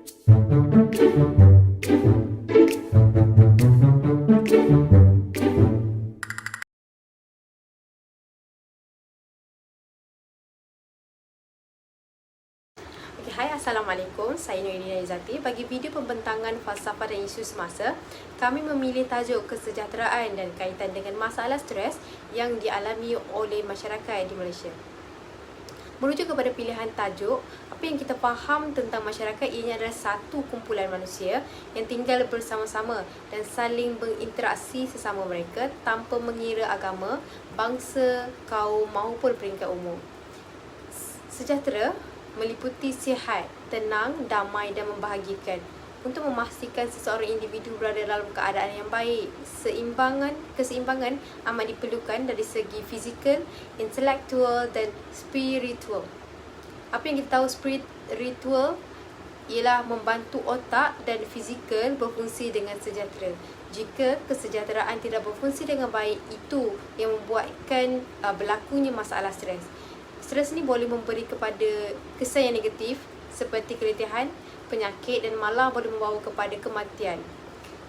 Hai, Assalamualaikum. Saya Nurina Izzati. Bagi video pembentangan falsafah dan isu semasa, kami memilih tajuk kesejahteraan dan kaitan dengan masalah stres yang dialami oleh masyarakat di Malaysia. Merujuk kepada pilihan tajuk, apa yang kita faham tentang masyarakat ianya adalah satu kumpulan manusia yang tinggal bersama-sama dan saling berinteraksi sesama mereka tanpa mengira agama, bangsa, kaum maupun peringkat umur. Sejahtera meliputi sihat, tenang, damai dan membahagiakan untuk memastikan seseorang individu berada dalam keadaan yang baik. Keseimbangan amat diperlukan dari segi fizikal, intelektual dan spiritual. Apa yang kita tahu spiritual ialah membantu otak dan fizikal berfungsi dengan sejahtera. Jika kesejahteraan tidak berfungsi dengan baik, itu yang membuatkan berlakunya masalah stres. Stres ni boleh memberi kepada kesan yang negatif seperti keletihan, penyakit dan malah boleh membawa kepada kematian.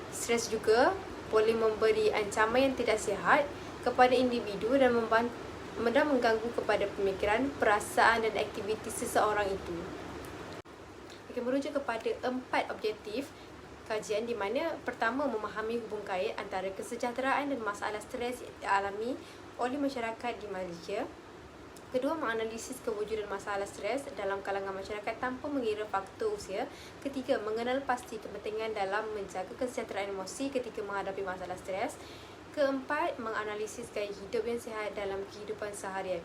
Stres juga boleh memberi ancaman yang tidak sihat kepada individu dan mengganggu kepada pemikiran, perasaan dan aktiviti seseorang itu. Merujuk kepada 4 objektif kajian di mana pertama memahami hubung kait antara kesejahteraan dan masalah stres yang dialami oleh masyarakat di Malaysia. Kedua, menganalisis kewujudan masalah stres dalam kalangan masyarakat tanpa mengira faktor usia. Ketiga, mengenal pasti kepentingan dalam menjaga kesejahteraan emosi ketika menghadapi masalah stres. Keempat, menganalisis gaya hidup yang sihat dalam kehidupan seharian.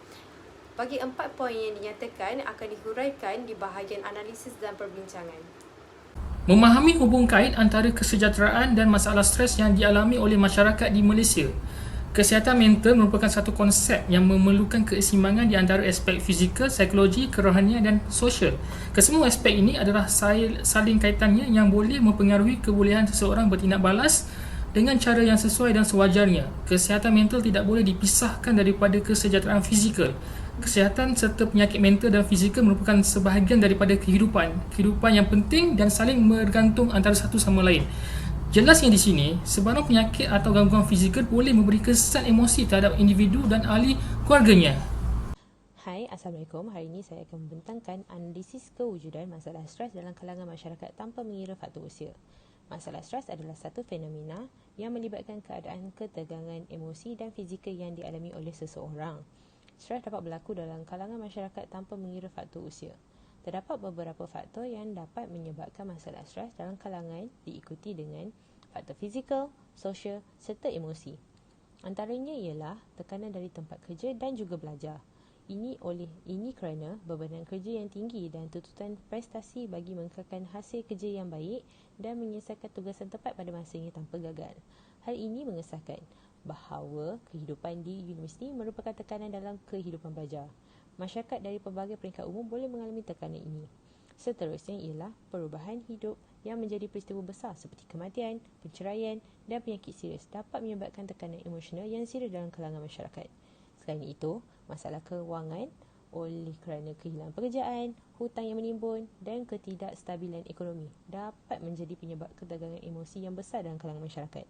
Bagi 4 poin yang dinyatakan akan dihuraikan di bahagian analisis dan perbincangan. Memahami hubung kait antara kesejahteraan dan masalah stres yang dialami oleh masyarakat di Malaysia. Kesihatan mental merupakan satu konsep yang memerlukan keseimbangan di antara aspek fizikal, psikologi, kerohanian dan sosial. Kesemua aspek ini adalah saling kaitannya yang boleh mempengaruhi kebolehan seseorang bertindak balas dengan cara yang sesuai dan sewajarnya. Kesihatan mental tidak boleh dipisahkan daripada kesejahteraan fizikal. Kesihatan serta penyakit mental dan fizikal merupakan sebahagian daripada kehidupan yang penting dan saling bergantung antara satu sama lain. Jelasnya di sini, sebarang penyakit atau gangguan fizikal boleh memberi kesan emosi terhadap individu dan ahli keluarganya. Hai, Assalamualaikum. Hari ini saya akan membentangkan analisis kewujudan masalah stres dalam kalangan masyarakat tanpa mengira faktor usia. Masalah stres adalah satu fenomena yang melibatkan keadaan ketegangan emosi dan fizikal yang dialami oleh seseorang. Stres dapat berlaku dalam kalangan masyarakat tanpa mengira faktor usia. Terdapat beberapa faktor yang dapat menyebabkan masalah stres dalam kalangan diikuti dengan faktor fizikal, sosial serta emosi. Antaranya ialah tekanan dari tempat kerja dan juga belajar. Ini kerana bebanan kerja yang tinggi dan tuntutan prestasi bagi mengekalkan hasil kerja yang baik dan menyelesaikan tugasan tepat pada masanya tanpa gagal. Hal ini mengesahkan bahawa kehidupan di universiti merupakan tekanan dalam kehidupan belajar. Masyarakat dari pelbagai peringkat umum boleh mengalami tekanan ini. Seterusnya ialah perubahan hidup yang menjadi peristiwa besar seperti kematian, perceraian dan penyakit serius dapat menyebabkan tekanan emosional yang serius dalam kalangan masyarakat. Selain itu, masalah kewangan oleh kerana kehilangan pekerjaan, hutang yang menimbun dan ketidakstabilan ekonomi dapat menjadi penyebab ketegangan emosi yang besar dalam kalangan masyarakat.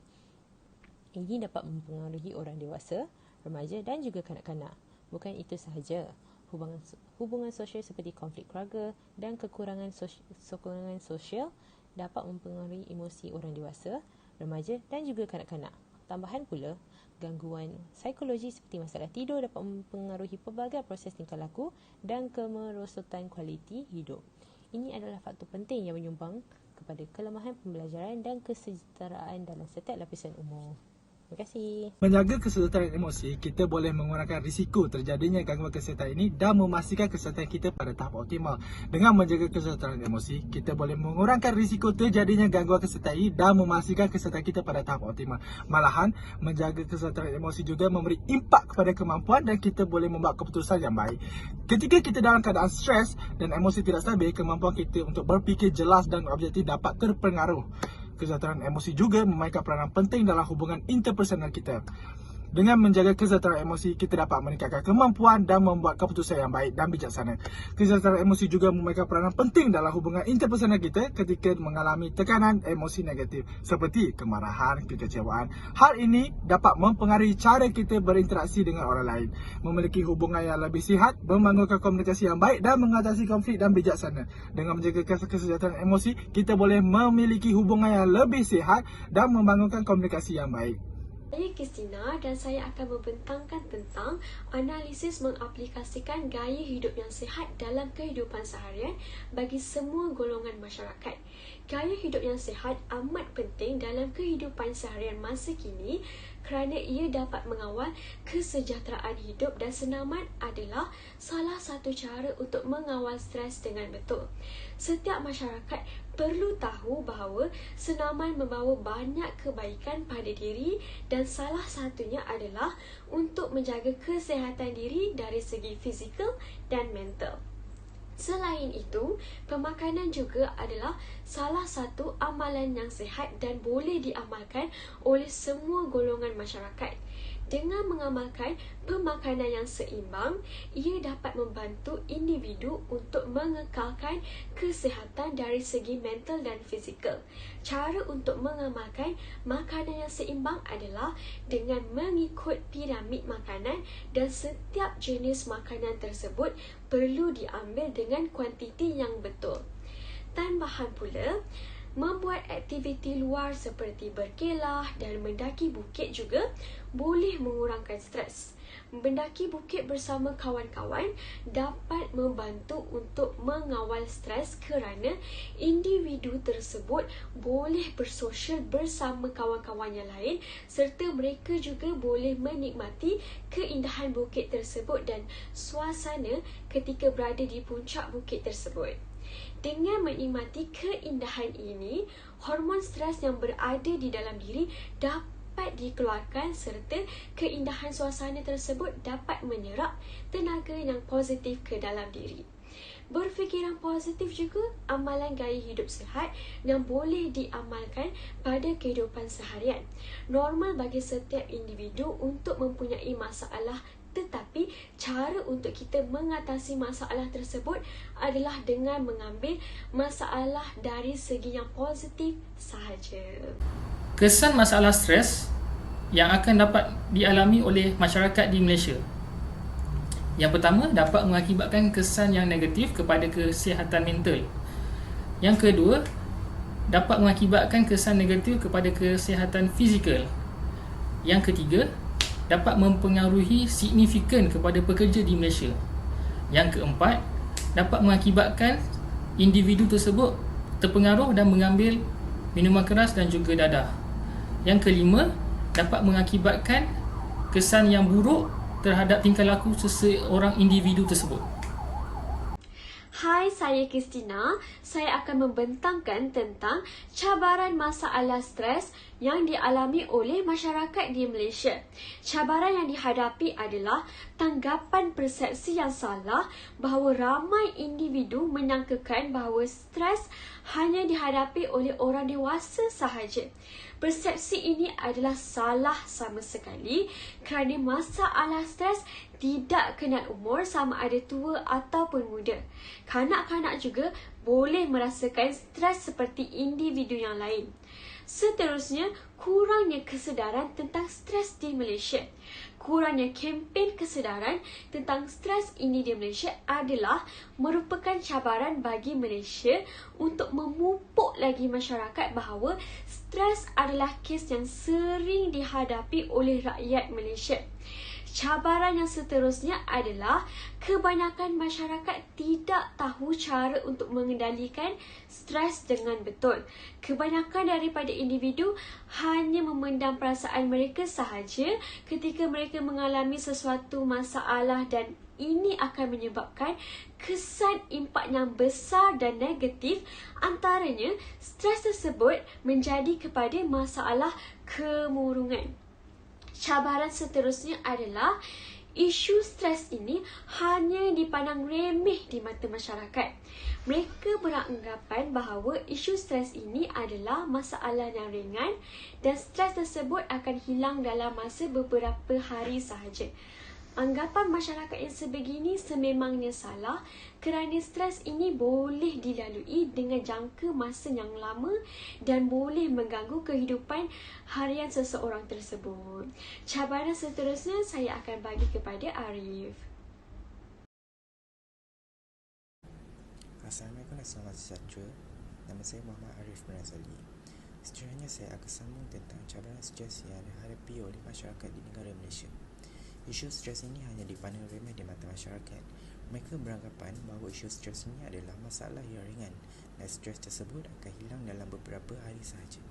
Ini dapat mempengaruhi orang dewasa, remaja dan juga kanak-kanak. Bukan itu sahaja, hubungan sosial seperti konflik keluarga dan kekurangan sokongan sosial dapat mempengaruhi emosi orang dewasa, remaja dan juga kanak-kanak. Tambahan pula, gangguan psikologi seperti masalah tidur dapat mempengaruhi pelbagai proses tingkah laku dan kemerosotan kualiti hidup. Ini adalah faktor penting yang menyumbang kepada kelemahan pembelajaran dan kesejahteraan dalam setiap lapisan umur. Terima kasih. Menjaga kesejahteraan emosi, kita boleh mengurangkan risiko terjadinya gangguan kesihatan ini dan memastikan kesihatan kita pada tahap optimal. Dengan menjaga kesejahteraan emosi, kita boleh mengurangkan risiko terjadinya gangguan kesihatan ini dan memastikan kesihatan kita pada tahap optimal. Malahan, menjaga kesejahteraan emosi juga memberi impak kepada kemampuan dan kita boleh membuat keputusan yang baik. Ketika kita dalam keadaan stres dan emosi tidak stabil, kemampuan kita untuk berfikir jelas dan objektif dapat terpengaruh. Kesejahteraan emosi juga memainkan peranan penting dalam hubungan interpersonal kita. Dengan menjaga kesejahteraan emosi, kita dapat meningkatkan kemampuan dan membuat keputusan yang baik dan bijaksana. Kesejahteraan emosi juga memainkan peranan penting dalam hubungan interpersonal kita ketika mengalami tekanan emosi negatif seperti kemarahan, kekecewaan. Hal ini dapat mempengaruhi cara kita berinteraksi dengan orang lain, memiliki hubungan yang lebih sihat, membangunkan komunikasi yang baik dan mengatasi konflik dan bijaksana. Dengan menjaga kesejahteraan emosi, kita boleh memiliki hubungan yang lebih sihat dan membangunkan komunikasi yang baik. Saya Christina dan saya akan membentangkan tentang analisis mengaplikasikan gaya hidup yang sihat dalam kehidupan seharian bagi semua golongan masyarakat. Gaya hidup yang sihat amat penting dalam kehidupan seharian masa kini kerana ia dapat mengawal kesejahteraan hidup dan senaman adalah salah satu cara untuk mengawal stres dengan betul. Setiap masyarakat perlu tahu bahawa senaman membawa banyak kebaikan pada diri dan salah satunya adalah untuk menjaga kesihatan diri dari segi fizikal dan mental. Selain itu, pemakanan juga adalah salah satu amalan yang sihat dan boleh diamalkan oleh semua golongan masyarakat. Dengan mengamalkan pemakanan yang seimbang, ia dapat membantu individu untuk mengekalkan kesihatan dari segi mental dan fizikal. Cara untuk mengamalkan makanan yang seimbang adalah dengan mengikut piramid makanan dan setiap jenis makanan tersebut perlu diambil dengan kuantiti yang betul. Tambahan pula, membuat aktiviti luar seperti berkelah dan mendaki bukit juga boleh mengurangkan stres. Mendaki bukit bersama kawan-kawan dapat membantu untuk mengawal stres kerana individu tersebut boleh bersosial bersama kawan-kawan yang lain serta mereka juga boleh menikmati keindahan bukit tersebut dan suasana ketika berada di puncak bukit tersebut. Dengan menikmati keindahan ini, hormon stres yang berada di dalam diri dapat dikeluarkan serta keindahan suasana tersebut dapat menyerap tenaga yang positif ke dalam diri. Berfikiran positif juga amalan gaya hidup sihat yang boleh diamalkan pada kehidupan seharian. Normal bagi setiap individu untuk mempunyai masalah, tetapi cara untuk kita mengatasi masalah tersebut adalah dengan mengambil masalah dari segi yang positif sahaja. Kesan masalah stres yang akan dapat dialami oleh masyarakat di Malaysia. Yang pertama, dapat mengakibatkan kesan yang negatif kepada kesihatan mental. Yang kedua, dapat mengakibatkan kesan negatif kepada kesihatan fizikal. Yang ketiga, dapat mempengaruhi signifikan kepada pekerja di Malaysia. Yang keempat, dapat mengakibatkan individu tersebut terpengaruh dan mengambil minuman keras dan juga dadah. Yang kelima, dapat mengakibatkan kesan yang buruk terhadap tingkah laku seseorang individu tersebut. Hai, saya Christina. Saya akan membentangkan tentang cabaran masalah stres yang dialami oleh masyarakat di Malaysia. Cabaran yang dihadapi adalah tanggapan persepsi yang salah bahawa ramai individu menyangkakan bahawa stres hanya dihadapi oleh orang dewasa sahaja. Persepsi ini adalah salah sama sekali kerana masalah stres tidak kenal umur sama ada tua ataupun muda. Kanak-kanak juga boleh merasakan stres seperti individu yang lain. Seterusnya, kurangnya kesedaran tentang stres di Malaysia. Kurangnya kempen kesedaran tentang stres ini di Malaysia adalah merupakan cabaran bagi Malaysia untuk memupuk lagi masyarakat bahawa stres adalah kes yang sering dihadapi oleh rakyat Malaysia. Cabaran yang seterusnya adalah kebanyakan masyarakat tidak tahu cara untuk mengendalikan stres dengan betul. Kebanyakan daripada individu hanya memendam perasaan mereka sahaja ketika mereka mengalami sesuatu masalah dan ini akan menyebabkan kesan impak yang besar dan negatif. Antaranya, stres tersebut menjadi kepada masalah kemurungan. Cabaran seterusnya adalah isu stres ini hanya dipandang remeh di mata masyarakat. Mereka beranggapan bahawa isu stres ini adalah masalah yang ringan dan stres tersebut akan hilang dalam masa beberapa hari sahaja. Anggapan masyarakat yang sebegini sememangnya salah kerana stres ini boleh dilalui dengan jangka masa yang lama dan boleh mengganggu kehidupan harian seseorang tersebut. Cabaran seterusnya saya akan bagi kepada Arif. Assalamualaikum dan selamat sejahtera. Nama saya Muhammad Arif Merazali. Seterusnya saya akan sambung tentang cabaran stres yang dihadapi oleh masyarakat di negara Malaysia. Isu stres ini hanya dipandang remeh di mata masyarakat. Mereka beranggapan bahawa isu stres ini adalah masalah yang ringan dan stres tersebut akan hilang dalam beberapa hari sahaja.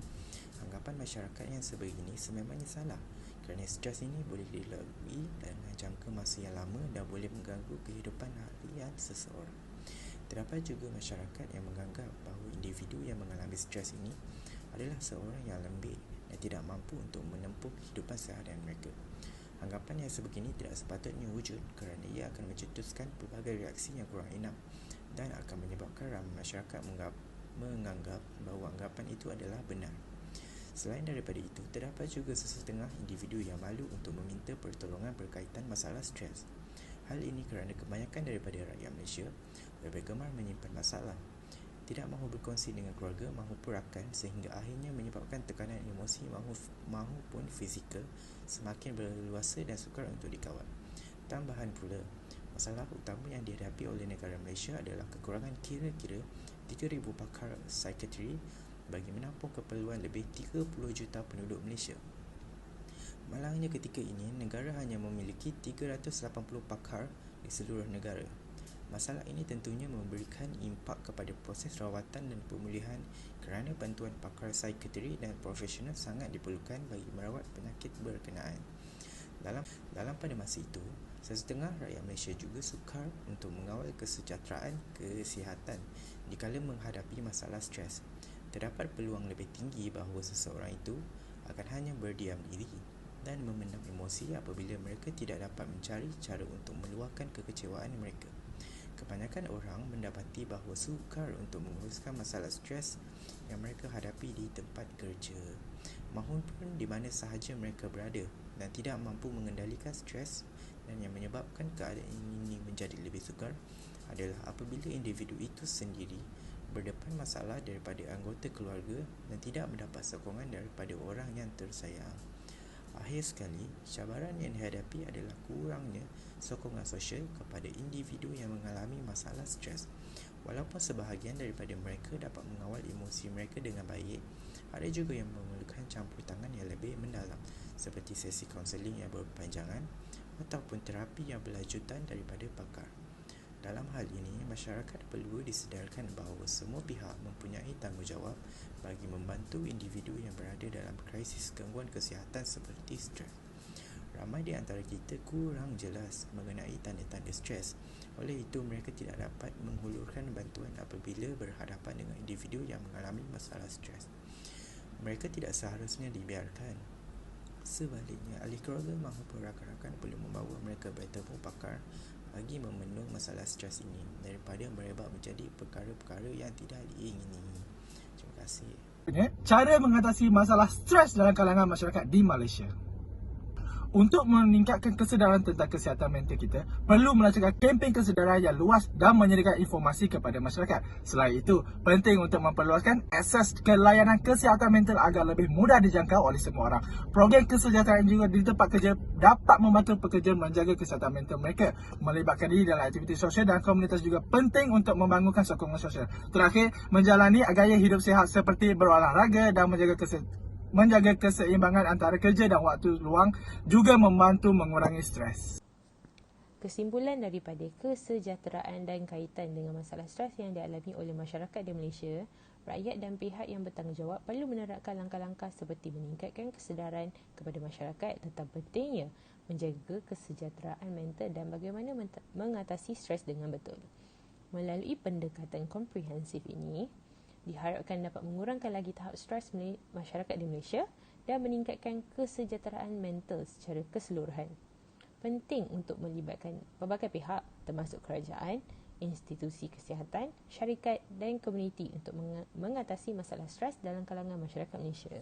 Anggapan masyarakat yang sebegini sememangnya salah kerana stres ini boleh dilalui dengan jangka masa yang lama dan boleh mengganggu kehidupan harian seseorang. Terdapat juga masyarakat yang menganggap bahawa individu yang mengalami stres ini adalah seorang yang lembik dan tidak mampu untuk menempuh kehidupan seharian mereka. Anggapan yang sebegini tidak sepatutnya wujud kerana ia akan mencetuskan pelbagai reaksi yang kurang enak dan akan menyebabkan ramai masyarakat menganggap bahawa anggapan itu adalah benar. Selain daripada itu, terdapat juga sesetengah individu yang malu untuk meminta pertolongan berkaitan masalah stres. Hal ini kerana kebanyakan daripada rakyat Malaysia lebih gemar menyimpan masalah, tidak mahu berkongsi dengan keluarga mahupun rakan sehingga akhirnya menyebabkan tekanan emosi mahupun fizikal semakin berleluasa dan sukar untuk dikawal. Tambahan pula, masalah utama yang dihadapi oleh negara Malaysia adalah kekurangan kira-kira 3,000 pakar psikiatri bagi menampung keperluan lebih 30 juta penduduk Malaysia. Malangnya ketika ini, negara hanya memiliki 380 pakar di seluruh negara. Masalah ini tentunya memberikan impak kepada proses rawatan dan pemulihan kerana bantuan pakar psikiatri dan profesional sangat diperlukan bagi merawat penyakit berkenaan. Dalam pada masa itu, sesetengah rakyat Malaysia juga sukar untuk mengawal kesejahteraan kesihatan dikala menghadapi masalah stres. Terdapat peluang lebih tinggi bahawa seseorang itu akan hanya berdiam diri dan memendam emosi apabila mereka tidak dapat mencari cara untuk meluahkan kekecewaan mereka. Kebanyakan orang mendapati bahawa sukar untuk menguruskan masalah stres yang mereka hadapi di tempat kerja mahupun di mana sahaja mereka berada dan tidak mampu mengendalikan stres, dan yang menyebabkan keadaan ini menjadi lebih sukar adalah apabila individu itu sendiri berdepan masalah daripada anggota keluarga dan tidak mendapat sokongan daripada orang yang tersayang. Akhir sekali, cabaran yang dihadapi adalah kurangnya sokongan sosial kepada individu yang mengalami masalah stres. Walaupun sebahagian daripada mereka dapat mengawal emosi mereka dengan baik, ada juga yang memerlukan campur tangan yang lebih mendalam seperti sesi kaunseling yang berpanjangan ataupun terapi yang berlanjutan daripada pakar. Dalam hal ini, masyarakat perlu disedarkan bahawa semua pihak mempunyai tanggungjawab bagi membantu individu yang berada dalam krisis gangguan kesihatan seperti stres. Ramai di antara kita kurang jelas mengenai tanda-tanda stres. Oleh itu, mereka tidak dapat menghulurkan bantuan apabila berhadapan dengan individu yang mengalami masalah stres. Mereka tidak seharusnya dibiarkan. Sebaliknya, ahli keluarga maupun rakan-rakan perlu membawa mereka bertemu pakar bagi memendung masalah stres ini daripada merebak menjadi perkara-perkara yang tidak diingini. Terima kasih. Cara mengatasi masalah stres dalam kalangan masyarakat di Malaysia. Untuk meningkatkan kesedaran tentang kesihatan mental kita, perlu melancarkan kempen kesedaran yang luas dan menyediakan informasi kepada masyarakat. Selain itu, penting untuk memperluaskan akses ke layanan kesihatan mental agar lebih mudah dijangkau oleh semua orang. Program kesejahteraan juga di tempat kerja dapat membantu pekerja menjaga kesihatan mental mereka. Melibatkan diri dalam aktiviti sosial dan komunitas juga penting untuk membangunkan sokongan sosial. Terakhir, menjalani gaya hidup sihat seperti berolahraga dan menjaga keseimbangan antara kerja dan waktu luang juga membantu mengurangi stres. Kesimpulan daripada kesejahteraan dan kaitan dengan masalah stres yang dialami oleh masyarakat di Malaysia, rakyat dan pihak yang bertanggungjawab perlu menerapkan langkah-langkah seperti meningkatkan kesedaran kepada masyarakat tentang pentingnya menjaga kesejahteraan mental dan bagaimana mengatasi stres dengan betul. Melalui pendekatan komprehensif ini, diharapkan dapat mengurangkan lagi tahap stres masyarakat di Malaysia dan meningkatkan kesejahteraan mental secara keseluruhan. penting untuk melibatkan pelbagai pihak termasuk kerajaan, institusi kesihatan, syarikat dan komuniti untuk mengatasi masalah stres dalam kalangan masyarakat Malaysia.